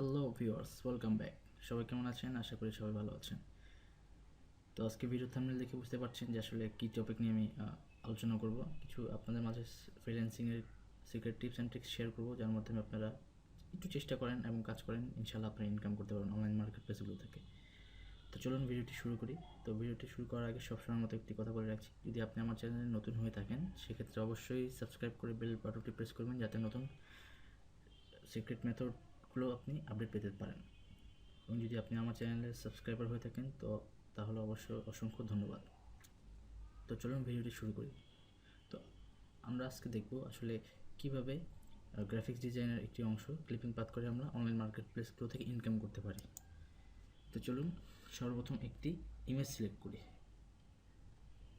Hello viewers, welcome back. সবাই কেমন আছেন? আশা করি সবাই ভালো আছেন। তো আজকে ভিডিও থাম্বনেল দেখে বুঝতে পারছেন যে আসলে কী টপিক নিয়ে আমি আলোচনা করব। কিছু আপনাদের মাঝে ফ্রিল্যান্সিংয়ের secret tips and tricks share করব, যার মাধ্যমে আপনারা একটু চেষ্টা করেন এবং কাজ করেন, ইনশাআল্লাহ আপনারা ইনকাম করতে পারবেন অনলাইন মার্কেট প্লেসগুলো থেকে। তো চলুন ভিডিওটি শুরু করি। তো ভিডিওটি শুরু করার আগে সবসময়ের মতো একটি কথা বলে রাখছি, যদি আপনি আমার চ্যানেলে নতুন হয়ে থাকেন সেক্ষেত্রে অবশ্যই সাবস্ক্রাইব করে বেল বাটনটি প্রেস করবেন, যাতে নতুন সিক্রেট মেথডগুলো আপনি আপডেট পেতে পারেন। এবং যদি আপনি আমার চ্যানেলের সাবস্ক্রাইবার হয়ে থাকেন তো তাহলে অবশ্যই অসংখ্য ধন্যবাদ। তো চলুন ভিডিওটি শুরু করি। তো আমরা আজকে দেখব আসলে কিভাবে গ্রাফিক্স ডিজাইনের একটি অংশ ক্লিপিং পাথ করে আমরা অনলাইন মার্কেট প্লেসগুলো থেকে ইনকাম করতে পারি। তো চলুন সর্বপ্রথম একটি ইমেজ সিলেক্ট করি।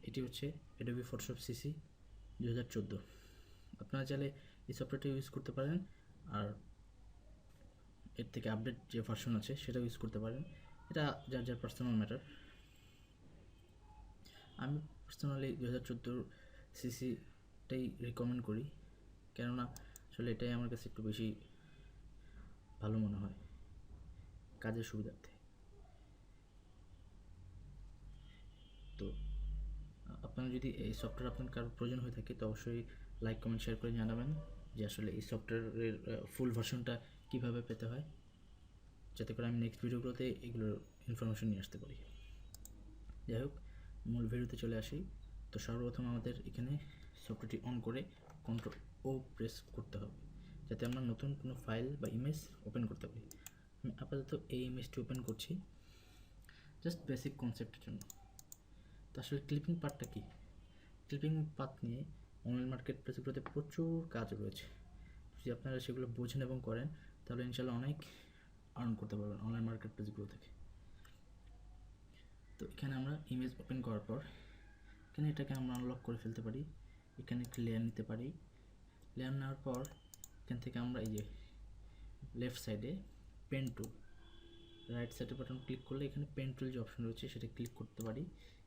এটি হচ্ছে অ্যাডোবি ফটোশপ সিসি 2014। আপনারা চাইলে এই সফটওয়্যারটি ইউজ করতে পারেন, আর এর থেকে আপডেট যে ভার্সন আছে সেটাও ইউজ করতে পারেন। এটা যার যার পার্সোনাল ম্যাটার। আমি পার্সোনালি 2014 সিসিটাই রিকমেন্ড করি, কেননা আসলে এটাই আমার কাছে একটু বেশি ভালো মনে হয় কাজের সুবিধার্থে। তো আপনারা যদি এই সফটওয়্যার আপনার কারোর প্রয়োজন হয়ে থাকে তো অবশ্যই লাইক কমেন্ট শেয়ার করে জানাবেন যে আসলে এই সফটওয়্যারের ফুল ভার্সনটা কীভাবে পেতে হয়, যাতে করে আমি নেক্সট ভিডিওগুলোতে এগুলোর ইনফরমেশন নিয়ে আসতে পারি। যাই হোক, মূল ভিডিওতে চলে আসি। তো সর্বপ্রথম আমাদের এখানে সফটওয়্যারটি অন করে কন্ট্রোল ও প্রেস করতে হবে, যাতে আমরা নতুন কোনো ফাইল বা ইমেজ ওপেন করতে পারি। আমি আপাতত এই ইমেজটি ওপেন করছি জাস্ট বেসিক কনসেপ্টের জন্য। তো আসলে ক্লিপিং পার্টটা কি? ক্লিপিং পাথ নিয়ে অনলাইন মার্কেট প্লেসগুলোতে প্রচুর কাজ রয়েছে। যদি আপনারা সেগুলো বোঝেন এবং করেন তাহলে ইনশাল্লাহ অনেক আর্ন করতে পারবেন অনলাইন মার্কেট প্লেসগুলো থেকে। তো এখানে আমরা ইমেজ ওপেন করার পর এখানে এটাকে আমরা আনলক করে ফেলতে পারি। এখানে একটি লেয়ার নিতে পারি। লেয়ার নেওয়ার পর এখান থেকে আমরা এই যে লেফট সাইডে পেন টুল, রাইট সাইডে বাটন ক্লিক করলে এখানে পেন টুল যে অপশন রয়েছে সেটা ক্লিক করতে পারি।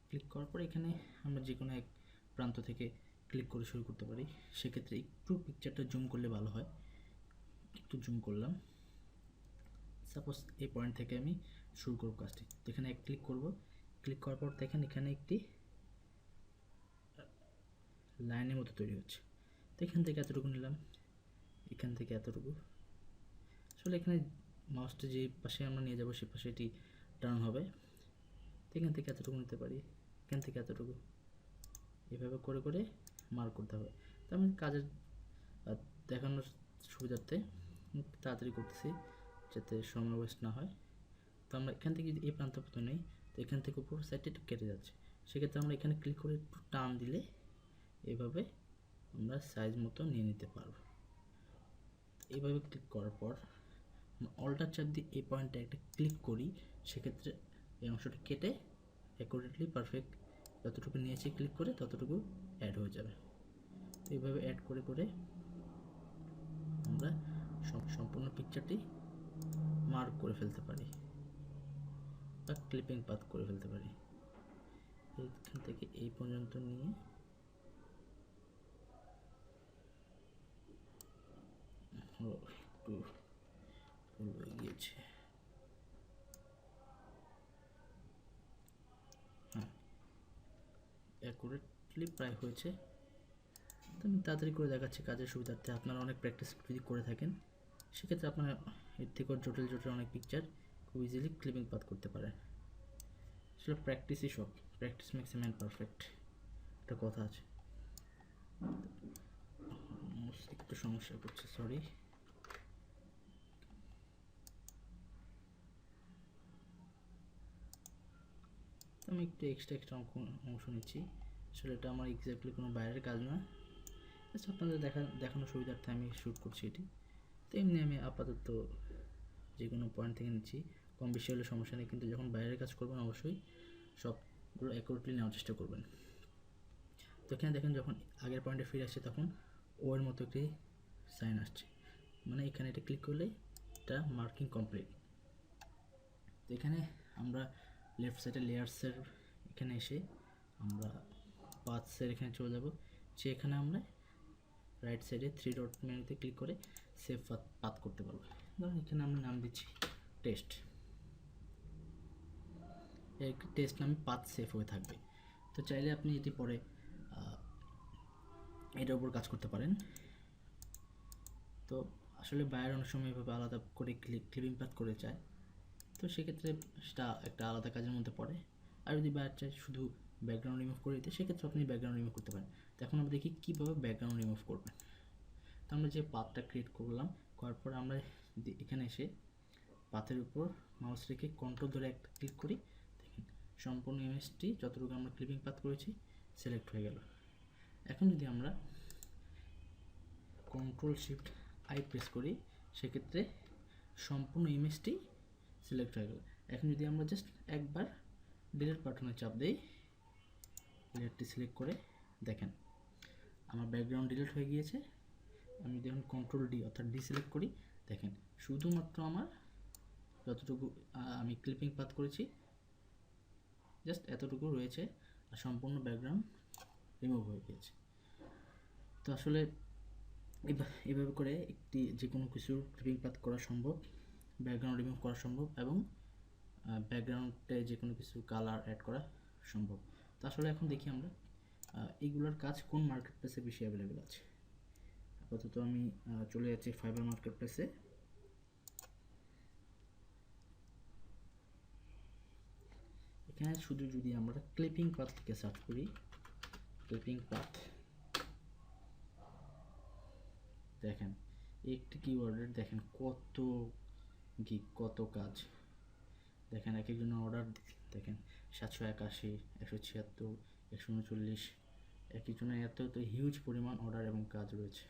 ক্লিক করার পর এখানে আমরা যে কোনো এক প্রান্ত থেকে ক্লিক করে শুরু করতে পারি। সেক্ষেত্রে একটু পিকচারটা জুম করলে ভালো হয়। একটু জুম করলাম। সাপোজ এই পয়েন্ট থেকে আমি শুরু করব কাজটি। তো এখানে এক ক্লিক করব। ক্লিক করার পর দেখেন এখানে একটি লাইনের মতো তৈরি হচ্ছে। তো এখান থেকে এতটুকু নিলাম, এখান থেকে এতটুকু। আসলে এখানে মাউসটা যে পাশে আমরা নিয়ে যাব সে পাশে এটি টার্ন হবে। তো এখান থেকে এতটুকু নিতে পারি, এখান থেকে এতটুকু, এভাবে করে করে মার্ক করতে হবে। তো আমি কাজের দেখানোর সুবিধার্থে তাড়াতাড়ি করতেছি যাতে সময় ওয়েস্ট না হয়। তো আমরা এখান থেকে যদি এই প্রান্ত পর্যন্ত নেই তো এখান থেকে উপর সাইডে একটু কেটে যাচ্ছে, সেক্ষেত্রে আমরা এখানে ক্লিক করে একটু টান দিলে এইভাবে আমরা সাইজ মতো নিয়ে নিতে পারবো। এইভাবে ক্লিক করার পর অল্টার চাপ দিয়ে এই পয়েন্টে একটা ক্লিক করি, সেক্ষেত্রে এই অংশটা কেটে অ্যাকুরেটলি পারফেক্ট যতটুকু নিয়েছি ক্লিক করে ততটুকু অ্যাড হয়ে যাবে। তো এইভাবে অ্যাড করে করে আমরা সম্পূর্ণ পিকচারটি মার্ক করে ফেলতে পারি বা ক্লিপিং পাথ করে ফেলতে পারি। এইখান থেকে এই পর্যন্ত নিয়ে একটু ভুল হয়ে গিয়েছে। হ্যাঁ, অ্যাকুরেটলি প্রায় হয়েছে। তো আমি তাড়াতাড়ি করে দেখাচ্ছি কাজের সুবিধার্থে। আপনারা অনেক প্র্যাকটিস যদি করে থাকেন সেক্ষেত্রে আপনারা এর থেকেও জটিল জটিল অনেক পিকচার খুব ইজিলি ক্লিপিং পাথ করতে পারেন। আসলে প্র্যাকটিসই সব, practice makes a man perfect একটা কথা আছে। একটু সমস্যা করছে, সরি। আমি একটু এক্সট্রা অংশ নিচ্ছি। আসলে এটা আমার এক্স্যাক্টলি কোনো বাইরের কাজ না, আপনাদের দেখানোর সুবিধার্থে আমি শ্যুট করছি এটি। তো এমনি আমি আপাতত যে কোনো পয়েন্ট থেকে নিচ্ছি, কম বেশি হলে সমস্যা নেই, কিন্তু যখন বাইরের কাজ করবেন অবশ্যই সবগুলো অ্যাকুরেটলি নেওয়ার চেষ্টা করবেন। তো এখানে দেখেন যখন আগের পয়েন্টে ফিরে আসছে তখন ও এর মতো একটি সাইন আসছে, মানে এখানে এটা ক্লিক করলে এটা মার্কিং কমপ্লিট। তো এখানে আমরা লেফট সাইডে লেয়ার্সের এখানে এসে আমরা পাথসের এখানে চলে যাব, যে এখানে আমরা রাইট সাইডে 3 ডট মেনুতে ক্লিক করে সেভ পাথ করতে পারবো। ধরুন এখানে আমরা নাম দিচ্ছি টেস্ট, এই টেস্ট নামে পাথ সেভ হয়ে থাকবে। তো চাইলে আপনি এটি পরে এটার উপর কাজ করতে পারেন। তো আসলে বায়ার অনেক সময় এভাবে আলাদা করে ক্লিপিং পাথ করে চায়, তো সেক্ষেত্রে সেটা একটা আলাদা কাজের মধ্যে পড়ে। আর যদি বায়ার চায় শুধু ব্যাকগ্রাউন্ড রিমুভ করে দিতে, সেক্ষেত্রে আপনি ব্যাকগ্রাউন্ড রিমুভ করতে পারেন। তো এখন আমরা দেখি কীভাবে ব্যাকগ্রাউন্ড রিমুভ করবেন। তো আমরা যে পাথটা ক্রিয়েট করলাম, করার পর আমরা এখানে এসে পাথের উপর মাউস রেখে কন্ট্রোল ধরে একটা ক্লিক করি, দেখেন সম্পূর্ণ ইমেজটি যতটুকু আমরা ক্লিপিং পাথ করেছি সিলেক্ট হয়ে গেল। এখন যদি আমরা কন্ট্রোল শিফট আই প্রেস করি, সেক্ষেত্রে সম্পূর্ণ ইমেজটি সিলেক্ট হয়ে গেল। এখন যদি আমরা জাস্ট একবার ডিলিট বাটনে চাপ দিই, লেয়ারটি সিলেক্ট করে দেখেন আমার ব্যাকগ্রাউন্ড ডিলিট হয়ে গিয়েছে। আমি যখন কন্ট্রোল ডি অর্থাৎ ডিসিলেক্ট করি, দেখেন শুধুমাত্র আমার যতটুকু আমি ক্লিপিং পাথ করেছি জাস্ট এতটুকু রয়েছে, আর সম্পূর্ণ ব্যাকগ্রাউন্ড রিমুভ হয়ে গিয়েছে। তো আসলে এভাবে করে একটি যে কোনো কিছু ক্লিপিং পাথ করা সম্ভব, ব্যাকগ্রাউন্ড রিমুভ করা সম্ভব, এবং ব্যাকগ্রাউন্ডে যে কোনো কিছু কালার অ্যাড করা সম্ভব। তো আসলে এখন দেখি আমরা এইগুলোর কাজ কোন মার্কেট প্লেসে বেশি অ্যাভেলেবেল আছে। আপাতত আমি চলে যাচ্ছি ফাইবার মার্কেট প্লেসে। এখানে শুধু যদি আমরা ক্লিপিং পাথ থেকে সার্চ করি, ক্লিপিং পাথ, দেখেন একটি কিওয়ার্ডের দেখেন কত গিগ, কত কাজ। দেখেন এক একজনের অর্ডার দেখেন 781, 176, 139, এক একজনের এত হিউজ পরিমাণ অর্ডার এবং কাজ রয়েছে।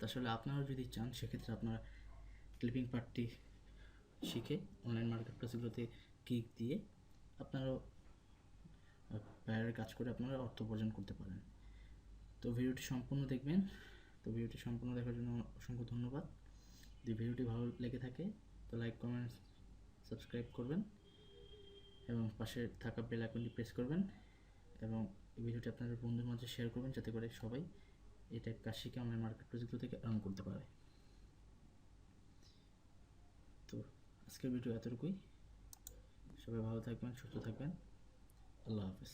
আসলে আপনারা যদি চান, সেক্ষেত্রে আপনারা ক্লিপিং পার্টটি শিখে অনলাইন মার্কেট প্লেসগুলোতে ক্লিক দিয়ে আপনারাও বাইরের কাজ করে আপনারা অর্থ উপার্জন করতে পারেন। তো ভিডিওটি সম্পূর্ণ দেখবেন। তো ভিডিওটি সম্পূর্ণ দেখার জন্য অসংখ্য ধন্যবাদ। যদি ভিডিওটি ভালো লেগে থাকে তো লাইক, কমেন্ট, সাবস্ক্রাইব করবেন এবং পাশে থাকা বেল আইকনটি প্রেস করবেন, এবং এই ভিডিওটি আপনাদের বন্ধুদের মাঝে শেয়ার করবেন, যাতে করে সবাই এই টাইপ কাজ শিখে অনলাইন মার্কেট প্লেসগুলো থেকে আর্ন করতে পারে। তো আজকের ভিডিও এতটুকুই। সবাই ভালো থাকবেন, সুস্থ থাকবেন। আল্লাহ হাফেজ।